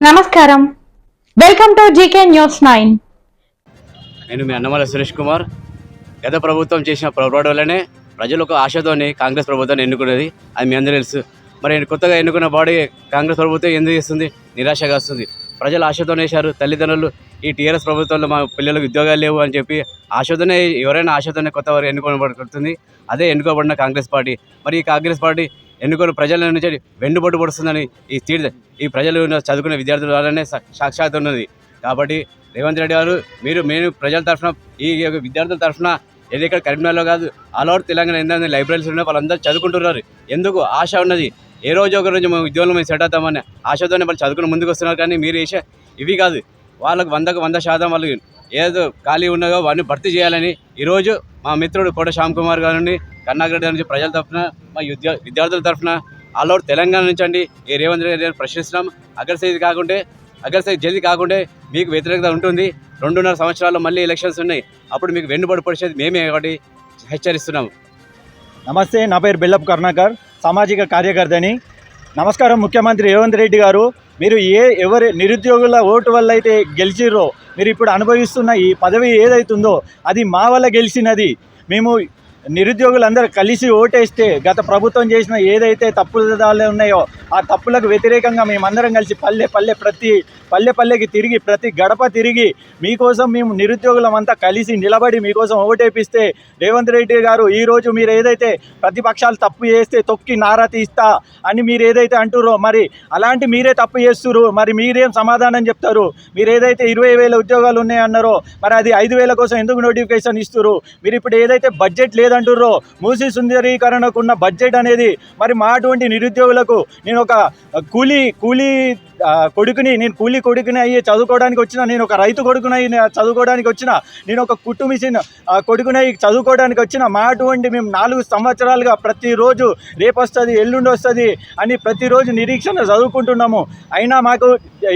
నమస్కారం, welcome to GK news 9. నేను మీ అన్నమల సురేష్ కుమార్. గత ప్రభుత్వం చేసిన పోరాటం వల్లనే ప్రజలు ఒక ఆశతోని కాంగ్రెస్ ప్రభుత్వాన్ని ఎన్నుకున్నది. అది మీ అందరూ తెలుసు. మరి కొత్తగా ఎన్నుకున్న బాడీ కాంగ్రెస్ ప్రభుత్వం ఎందుకు చేస్తుంది? నిరాశగా వస్తుంది. ప్రజలు ఆశతోనే వేశారు. తల్లిదండ్రులు ఈ టీఆర్ఎస్ ప్రభుత్వంలో మా పిల్లలకు ఉద్యోగాలు లేవు అని చెప్పి ఆశతోనే, ఎవరైనా ఆశతోనే కొత్త వారు ఎన్నుకోబడుతుంది. అదే ఎన్నుకోబడిన కాంగ్రెస్ పార్టీ. మరి ఈ కాంగ్రెస్ పార్టీ ఎన్నుకొని ప్రజల నుంచి వెన్నుబొట్టు పడుతుందని ఈ ప్రజలు చదువుకునే విద్యార్థుల వల్లనే సాక్షాత్ ఉన్నది. కాబట్టి రేవంత్ రెడ్డి గారు, మేము ప్రజల తరఫున, ఈ విద్యార్థుల తరఫున, ఏది ఇక్కడ కరీంనగర్లో కాదు, ఆల్ ఓవర్ తెలంగాణ ఏంటంటే లైబ్రరీస్ ఉన్నాయి, వాళ్ళందరూ చదువుకుంటున్నారు. ఎందుకు ఆశ ఉన్నది? ఏ రోజు ఒక రోజు మేము ఉద్యోగంలో మేము సెట్ అవుతామని ఆశతోనే వాళ్ళు చదువుకుని ముందుకు వస్తున్నారు. కానీ మీరు వేసే ఇవి కాదు. వాళ్ళకు 100% వాళ్ళు ఏదో ఖాళీ ఉన్నదో వాడిని భర్తీ చేయాలని ఈరోజు మా మిత్రుడు కోట శ్యామ్ కుమార్ గారిని, కన్నాగరెడ్డి నుంచి ప్రజల తరఫున, మా విద్యార్థుల తరఫున, ఆల్ ఓవర్ తెలంగాణ నుంచి అండి ఈ రేవంత్ రెడ్డి గారిని ప్రశ్నిస్తున్నాం. అగర్సే జల్దీ కాకుంటే మీకు వ్యతిరేకత ఉంటుంది. 2.5 సంవత్సరాల్లో మళ్ళీ ఎలక్షన్స్ ఉన్నాయి. అప్పుడు మీకు వెన్నుబడి పరిచేది మేమే కాబట్టి హెచ్చరిస్తున్నాము. నమస్తే, నా పేరు బెల్లపు కరుణాకర్, సామాజిక కార్యకర్తని. నమస్కారం. ముఖ్యమంత్రి రేవంత్ రెడ్డి గారు, మీరు ఎవరి నిరుద్యోగుల ఓటు వల్ల అయితే గెలిచిర్రో, మీరు ఇప్పుడు అనుభవిస్తున్న ఈ పదవి ఏదైతుందో అది మా వల్ల గెలిచినది. మేము నిరుద్యోగులందరూ కలిసి ఓటేస్తే గత ప్రభుత్వం చేసిన ఏదైతే తప్పుదాలు ఉన్నాయో ఆ తప్పులకు వ్యతిరేకంగా మేమందరం కలిసి ప్రతి పల్లెకి తిరిగి, ప్రతి గడప తిరిగి మీకోసం మేము నిరుద్యోగులమంతా కలిసి నిలబడి మీకోసం ఓటేపిస్తే రేవంత్ రెడ్డి గారు, ఈరోజు మీరు ఏదైతే ప్రతిపక్షాలు తప్పు చేస్తే తొక్కి నారా తీస్తా అని మీరు ఏదైతే అంటుర్రో, మరి అలాంటి మీరే తప్పు చేస్తున్నారు. మరి మీరేం సమాధానం చెప్తారు? మీరు ఏదైతే 20,000 ఉద్యోగాలు ఉన్నాయన్నారో, మరి అది 5,000 కోసం ఎందుకు నోటిఫికేషన్ ఇస్తున్నారు? మీరు ఇప్పుడు ఏదైతే బడ్జెట్ లేదంటుర్రో, మూసీ సుందరీకరణకున్న బడ్జెట్ అనేది, మరి మా అటువంటి నిరుద్యోగులకు, నేను ఒక కూలీ కొడుకుని, నేను కూలీ కొడుకుని అయ్యి చదువుకోవడానికి వచ్చిన, నేను ఒక రైతు కొడుకుని అయ్యి చదువుకోవడానికి వచ్చిన, నేను ఒక కుట్టు మిషన్ కొడుకుని అయ్యి చదువుకోవడానికి వచ్చిన, మా అటువంటి మేము 4 సంవత్సరాలుగా ప్రతిరోజు రేపు వస్తుంది, ఎల్లుండి వస్తుంది అని ప్రతిరోజు నిరీక్షణ చదువుకుంటున్నాము. అయినా మాకు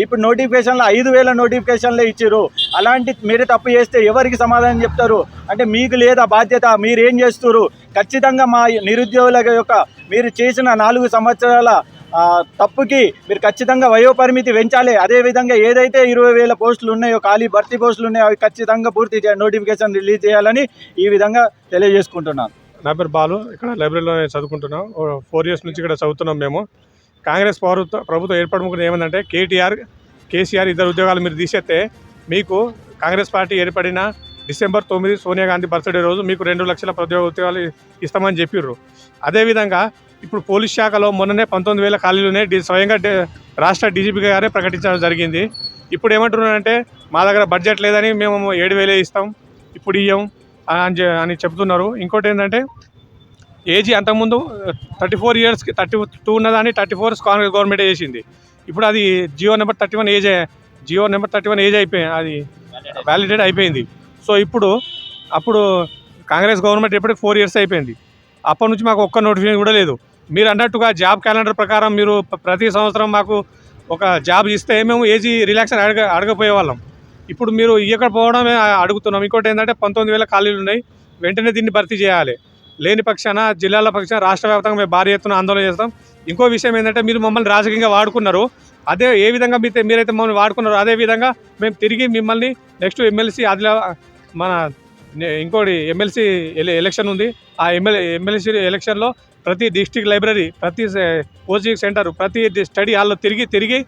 ఇప్పుడు నోటిఫికేషన్లో 5,000 నోటిఫికేషన్లే ఇచ్చారు. అలాంటి మీరే తప్పు చేస్తే ఎవరికి సమాధానం చెప్తారు? అంటే మీకు లేదా బాధ్యత? మీరేం చేస్తున్నారు? ఖచ్చితంగా మా నిరుద్యోగుల యొక్క మీరు చేసిన 4 సంవత్సరాల తప్పుకి మీరు ఖచ్చితంగా వయోపరిమితి పెంచాలి. అదేవిధంగా ఏదైతే 20,000 పోస్టులు ఉన్నాయో, ఖాళీ భర్తీ పోస్టులు ఉన్నాయో, అవి ఖచ్చితంగా పూర్తి నోటిఫికేషన్ రిలీజ్ చేయాలని ఈ విధంగా తెలియజేసుకుంటున్నాను. నా పేరు బాలు, ఇక్కడ లైబ్రరీలో చదువుకుంటున్నాం. 4 ఇయర్స్ నుంచి ఇక్కడ చదువుతున్నాం. మేము కాంగ్రెస్ ప్రభుత్వం ఏర్పడముకుని ఏమందంటే, కేసీఆర్ ఇద్దరు ఉద్యోగాలు మీరు తీసేస్తే మీకు కాంగ్రెస్ పార్టీ ఏర్పడిన డిసెంబర్ 9 సోనియా గాంధీ బర్త్డే రోజు మీకు 2 లక్షల ఉద్యోగాలు ఇస్తామని చెప్పిర్రు. అదేవిధంగా ఇప్పుడు పోలీస్ శాఖలో మొన్ననే 19,000 ఖాళీలునే స్వయంగా రాష్ట్ర డీజీపీ గారే ప్రకటించడం జరిగింది. ఇప్పుడు ఏమంటున్నారంటే, మా దగ్గర బడ్జెట్ లేదని మేము 7,000 ఇస్తాం, ఇప్పుడు ఇయ్యం అని చెప్తున్నారు. ఇంకోటి ఏంటంటే, ఏజీ అంతకుముందు 34 ఇయర్స్కి 32 ఉన్నదాన్ని 34 కాంగ్రెస్ గవర్నమెంట్ చేసింది. ఇప్పుడు అది జియో నెంబర్ 31 ఏజ్ అయిపోయింది, అది వ్యాలిడేట్ అయిపోయింది. సో అప్పుడు కాంగ్రెస్ గవర్నమెంట్ ఎప్పటికి 4 ఇయర్స్ అయిపోయింది. అప్పటి నుంచి మాకు ఒక్క నోటిఫికేషన్ కూడా లేదు. మీరు అన్నట్టుగా జాబ్ క్యాలెండర్ ప్రకారం మీరు ప్రతి సంవత్సరం మాకు ఒక జాబ్ ఇస్తే మేము ఏజీ రిలాక్షన్ అడగపోయే వాళ్ళం. ఇప్పుడు మీరు ఇవ్వకపోవడమే అడుగుతున్నాం. ఇంకోటి ఏంటంటే, 19,000 ఖాళీలు ఉన్నాయి, వెంటనే దీన్ని భర్తీ చేయాలి. లేని పక్షాన జిల్లాల పక్షాన రాష్ట్ర వ్యాప్తంగా మేము భారీ ఎత్తున ఆందోళన చేస్తాం. ఇంకో విషయం ఏంటంటే, మీరు మమ్మల్ని రాజకీయంగా వాడుకున్నారు. అదే ఏ విధంగా మీరైతే మమ్మల్ని వాడుకున్నారో అదేవిధంగా మేము తిరిగి మిమ్మల్ని నెక్స్ట్ ఎమ్మెల్సీ మన ఇంకోటి ఎమ్మెల్సీ ఎలక్షన్ ఉంది. ఆ ఎమ్మెల్సీ ఎలక్షన్లో ప్రతి డిస్ట్రిక్ట్ లైబ్రరీ, ప్రతి కోచింగ్ సెంటర్, ప్రతి స్టడీ హాల్లో తిరిగి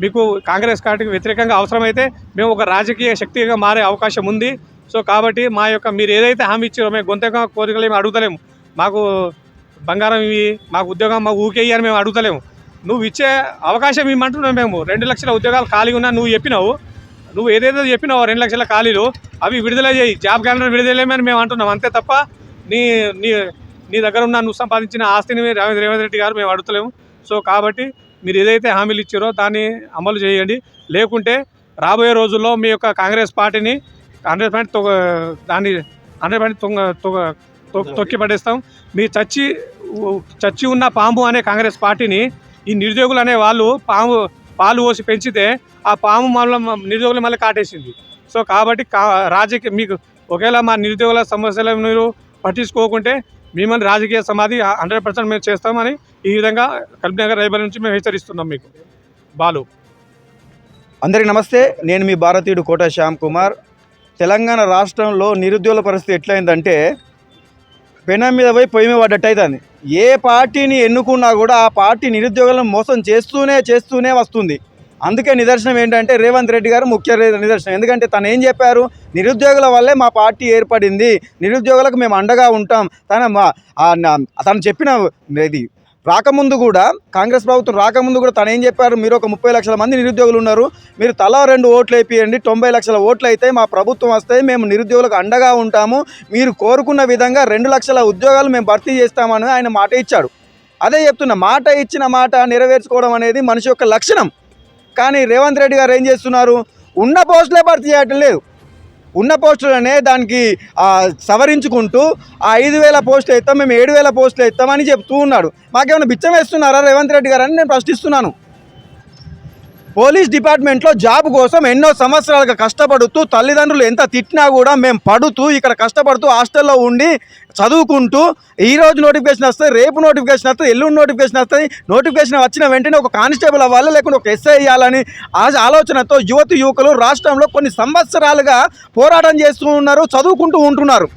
మీకు కాంగ్రెస్ పార్టీకి వ్యతిరేకంగా అవసరమైతే మేము ఒక రాజకీయ శక్తిగా మారే అవకాశం ఉంది. సో కాబట్టి మీరు ఏదైతే హామీ ఇచ్చారో మేము గొంతగా కోరికలు ఏమి అడుగుతలేము. మాకు బంగారం ఇవి, మాకు ఉద్యోగం మాకు ఊకేయి అని మేము అడుగుతలేము. నువ్వు ఇచ్చే అవకాశం ఇవ్వమంటున్నావు. మేము 2 లక్షల ఉద్యోగాలు ఖాళీగా ఉన్నా నువ్వు ఏదైతే చెప్పినావు 2 లక్షల ఖాళీలు అవి విడుదల చేయి, జాబ్ క్యాలెండర్ విడుదలేమని మేము అంటున్నాం. అంతే తప్ప నీ దగ్గర ఉన్న నువ్వు సంపాదించిన ఆస్తిని రేవంత్ రెడ్డి గారు మేము అడుగుతలేము. సో కాబట్టి మీరు ఏదైతే హామీలు ఇచ్చారో దాన్ని అమలు చేయండి. లేకుంటే రాబోయే రోజుల్లో మీ యొక్క కాంగ్రెస్ పార్టీని 100% తొక్కి పడేస్తాం. మీ చచ్చి ఉన్న పాము అనే కాంగ్రెస్ పార్టీని ఈ నిరుద్యోగులు అనే వాళ్ళు పాలు పోసి పెంచితే ఆ పాము నిరుద్యోగులు మళ్ళీ కాటేసింది. సో కాబట్టి మీకు ఒకవేళ మా నిరుద్యోగుల సమస్యలను మీరు పట్టించుకోకుంటే మిమ్మల్ని రాజకీయ సమాధి 100% మేము చేస్తామని ఈ విధంగా కరీంనగర్ లైబ్రరీ నుంచి మేము హెచ్చరిస్తున్నాం. మీకు బాలు. అందరికీ నమస్తే. నేను మీ భారతీయుడు కోట శ్యామ్ కుమార్. తెలంగాణ రాష్ట్రంలో నిరుద్యోగుల పరిస్థితి ఎట్లయిందంటే పెనం మీద పోయి పొయ్యి మీద పడ్డట్టు అవుతుంది. ఏ పార్టీని ఎన్నుకున్నా కూడా ఆ పార్టీ నిరుద్యోగులను మోసం చేస్తూనే వస్తుంది. అందుకే నిదర్శనం ఏంటంటే రేవంత్ రెడ్డి గారు ముఖ్య నిదర్శనం. ఎందుకంటే తను ఏం చెప్పారు, నిరుద్యోగుల వల్లే మా పార్టీ ఏర్పడింది, నిరుద్యోగులకు మేము అండగా ఉంటాం. తను చెప్పిన ఇది రాకముందు కూడా, కాంగ్రెస్ ప్రభుత్వం రాకముందు కూడా తను ఏం చెప్పారు, మీరు ఒక 30 లక్షల మంది నిరుద్యోగులు ఉన్నారు, మీరు తలా 2 ఓట్లు వేపియండి, 90 లక్షల ఓట్లు అయితే మా ప్రభుత్వం వస్తాయి, మేము నిరుద్యోగులకు అండగా ఉంటాము, మీరు కోరుకున్న విధంగా 2 లక్షల ఉద్యోగాలు మేము భర్తీ చేస్తామని ఆయన మాట ఇచ్చాడు. అదే చెప్తున్నా, మాట ఇచ్చిన మాట నెరవేర్చుకోవడం అనేది మనిషి యొక్క లక్షణం. కానీ రేవంత్ రెడ్డి గారు ఏం చేస్తున్నారు, ఉన్న పోస్టులే భర్తీ చేయటం లేదు. ఉన్న పోస్టులనే దానికి సవరించుకుంటూ 5,000 పోస్టులు ఇస్తాం, మేము 7,000 పోస్టులు ఇస్తామని చెప్తూ ఉన్నాడు. మాకేమైనా బిచ్చం వేస్తున్నారా రేవంత్ రెడ్డి గారు అని నేను ప్రశ్నిస్తున్నాను. పోలీస్ డిపార్ట్మెంట్లో జాబ్ కోసం ఎన్నో సంవత్సరాలుగా కష్టపడుతూ, తల్లిదండ్రులు ఎంత తిట్టినా కూడా మేము పడుతూ ఇక్కడ కష్టపడుతూ హాస్టల్లో ఉండి చదువుకుంటూ, ఈరోజు నోటిఫికేషన్ వస్తుంది, రేపు నోటిఫికేషన్ వస్తుంది, ఎల్లుండి నోటిఫికేషన్ వస్తుంది, నోటిఫికేషన్ వచ్చిన వెంటనే ఒక కానిస్టేబుల్ అవ్వాలి, లేకుంటే ఒక ఎస్ఐ అయ్యాలని ఆలోచనతో యువకులు రాష్ట్రంలో కొన్ని సంవత్సరాలుగా పోరాటం చేస్తూ ఉన్నారు, చదువుకుంటూ ఉంటున్నారు.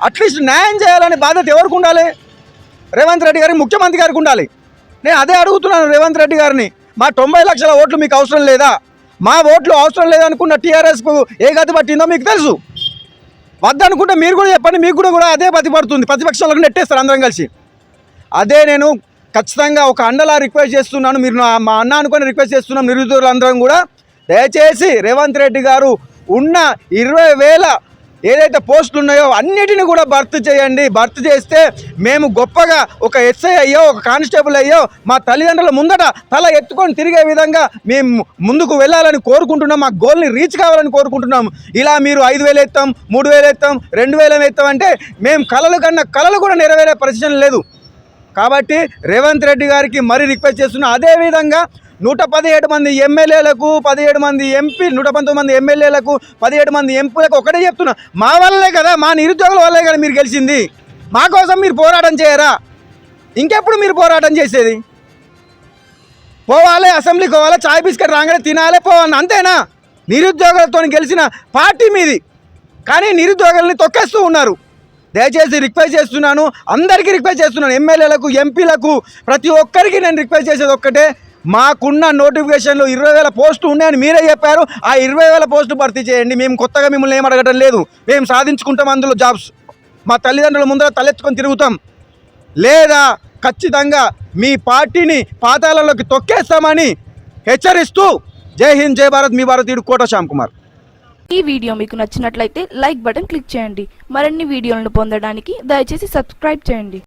అట్లీస్ట్ న్యాయం చేయాలనే బాధ్యత ఎవరికి ఉండాలి? రేవంత్ రెడ్డి గారికి, ముఖ్యమంత్రి గారికి ఉండాలి. నేను అదే అడుగుతున్నాను రేవంత్ రెడ్డి గారిని. మా 90 లక్షల ఓట్లు మీకు అవసరం లేదా? మా ఓట్లు అవసరం లేదనుకున్న టీఆర్ఎస్కు ఏ గతి పట్టిందో మీకు తెలుసు. వద్దనుకుంటే మీరు కూడా చెప్పండి, మీకు కూడా అదే గతి పడుతుంది. ప్రతిపక్షాలకు నెట్టేస్తారు అందరం కలిసి. అదే నేను ఖచ్చితంగా ఒక అండలా రిక్వెస్ట్ చేస్తున్నాను, మీరు మా అన్న అనుకొని రిక్వెస్ట్ చేస్తున్నాం. నిరుద్యోగులందరం కూడా దయచేసి రేవంత్ రెడ్డి గారు ఉన్న 20,000 ఏదైతే పోస్టులు ఉన్నాయో అన్నిటిని కూడా భర్తీ చేయండి. భర్తీ చేస్తే మేము గొప్పగా ఒక ఎస్ఐ అయ్యో, ఒక కానిస్టేబుల్ అయ్యో, మా తల్లిదండ్రుల ముందట తల ఎత్తుకొని తిరిగే విధంగా మేము ముందుకు వెళ్ళాలని కోరుకుంటున్నాం. మా గోల్ని రీచ్ కావాలని కోరుకుంటున్నాం. ఇలా మీరు 5,000 ఎత్తాం, 3,000 ఎత్తాం, 2,000 ఎత్తాం అంటే మేము కలలు కూడా నెరవేరే పరిస్థితి లేదు. కాబట్టి రేవంత్ రెడ్డి గారికి మరీ రిక్వెస్ట్ చేస్తున్నాం. అదేవిధంగా 117 మంది ఎమ్మెల్యేలకు, 17 మంది ఎంపీ, 119 మంది ఎమ్మెల్యేలకు, 17 మంది ఎంపీలకు ఒకటే చెప్తున్నా, మా వల్లే కదా, మా నిరుద్యోగుల వల్లే కదా మీరు గెలిచింది. మా కోసం మీరు పోరాటం చేయరా? ఇంకెప్పుడు మీరు పోరాటం చేసేది? పోవాలి, అసెంబ్లీకి పోవాలి, చాయ్ బిస్కెట్ రాగానే తినాలి, పోవాలి, అంతేనా? నిరుద్యోగులతో గెలిచిన పార్టీ మీది, కానీ నిరుద్యోగుల్ని తొక్కేస్తూ ఉన్నారు. దయచేసి రిక్వెస్ట్ చేస్తున్నాను, అందరికీ రిక్వెస్ట్ చేస్తున్నాను, ఎమ్మెల్యేలకు, ఎంపీలకు, ప్రతి ఒక్కరికి నేను రిక్వెస్ట్ చేసేది ఒక్కటే, మాకున్న నోటిఫికేషన్లో 20,000 పోస్టులు ఉన్నాయని మీరే చెప్పారు. ఆ 20,000 పోస్టులు భర్తీ చేయండి. మేము కొత్తగా మిమ్మల్ని ఏం అడగటం లేదు. మేము సాధించుకుంటాం అందులో జాబ్స్. మా తల్లిదండ్రుల ముందర తలెత్తుకొని తిరుగుతాం. లేదా ఖచ్చితంగా మీ పార్టీని పాతాళంలోకి తొక్కేస్తామని హెచ్చరిస్తూ జై హింద్, జై భారత్, మీ భారతీయుడు కోట శ్యామ్ కుమార్. ఈ వీడియో మీకు నచ్చినట్లయితే లైక్ బటన్ క్లిక్ చేయండి. మరిన్ని వీడియోలను పొందడానికి దయచేసి సబ్స్క్రైబ్ చేయండి.